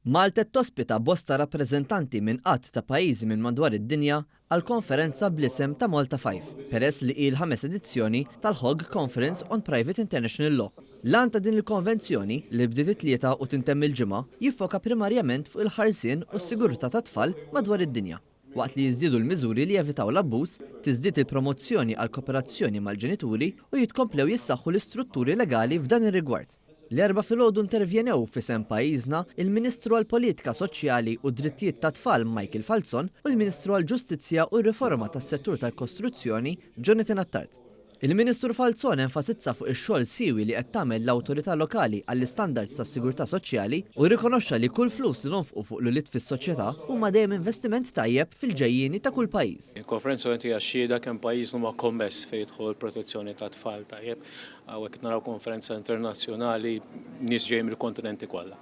Malta tospita bosta rappreżentanti minn qatt ta' pajjiżi minn madwar id-dinja għal konferenza bl-isem ta' Malta 5, peress li il ħames edizzjoni tal-Hague Conference on Private International Law. Lan ta' din il-konvenzjoni li bdiet it-tlieta u tintemm il-ġimgħa jiffoka primarjament fuq il-ħarsien u s-sigurtà tat-tfal madwar id-dinja. Waqt li jiżdiedu l-miżuri li jevitaw l-abbuż, tiżdied il-promozzjoni għal kooperazzjoni mal-ġenituri u jitkomplew jissaħħu l-istrutturi legali f'dan ir-rigward. L-erba' filgħodu intervjenew f'isem pajjiżna il-Ministru għall-Politika Soċjali u Drittijiet tat-Tfal Michael Falzon u l-Ministru għall-Ġustizzja u r-Riforma tas-Settur tal-Kostruzzjoni Jonathan Attard. Il-Ministru Falzon enfasizza fuq ix-xogħol siewi li qed tagħmel l-awtorità lokali għall-istandards tas-sigurtà soċjali u rrikonoxxa li kull flus li nonfqu fuq l-ulied fis-soċjetà huma dejjem investiment tajjeb fil-ġejjieni ta' kull pajjiż. Il-konferenza hija xhieda kemm pajjiżna ma kommess fejn jidħol il-protezzjoni tat-tfal tajjeb hawnhekk naraw konferenza internazzjonali nies ġej mill-kontinenti kollha.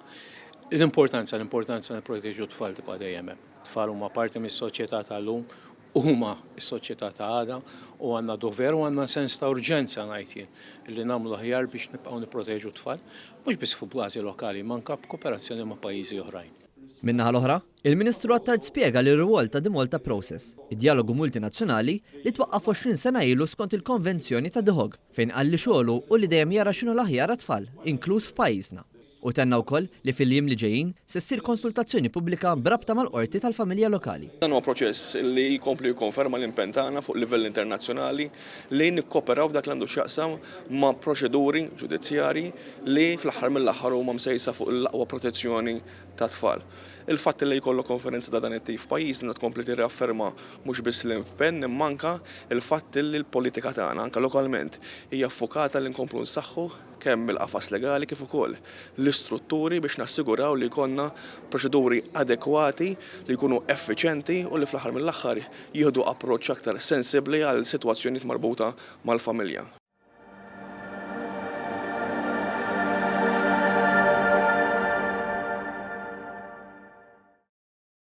L-importanza nipproteġu t-tfal tibqa' dejjem hemm. Tfal huma parti mis-soċjetà tal-lum huma s-soċjetà ta' għada u għandna dover u għandna sens ta' urġenza ngħid jien li nagħmlu aħjar biex nibqgħu nipproteġu t-tfal mhux biss fuq bażi lokali manka b'kooperazzjoni ma' pajjiżi oħrajn. Min-naħa l-oħra, il-Ministru Attard spjega li r-rwol ta' Malta Process, id-dialogu multinazzjonali li twaqqaf 20 sena ilu skont il-Konvenzjoni ta' The Hague, fejn qalli xogħlu u li dejjem jara x'inhu l-aħjar għat-tfal, inkluż f'pajjiżna. U tenna wkoll li fil-jiem li ġejjin se ssir konsultazzjoni pubblika brabta mal-qorti tal-familja lokali. Dan huwa proċess li jkompli jikkonferma l-impenn tagħna fuq livell internazzjonali li nikkoperaw f'dak li għandu x'jaqsam ma' proċeduri ġudizzjarji li fl-aħħar mill-aħħar huma msejsa fuq l-aqwa protezzjoni tat-tfal. Il-fatt li jkollok konferenza ta' dan it-tip f'pajjiżna tkompli tirrafferma mhux biss l-impenn imma anke il-fatt li l-politika tagħna anke lokalment hija ffokata li nkomplu nsaħħu kemm il-qafas legali kif ukoll l-istrutturi biex nassiguraw li jkollna proċeduri adekwati li jkunu effiċjenti u li fl-aħħar mill-aħħar jieħdu approċċ aktar sensibbli għal sitwazzjonijiet marbuta mal-familja.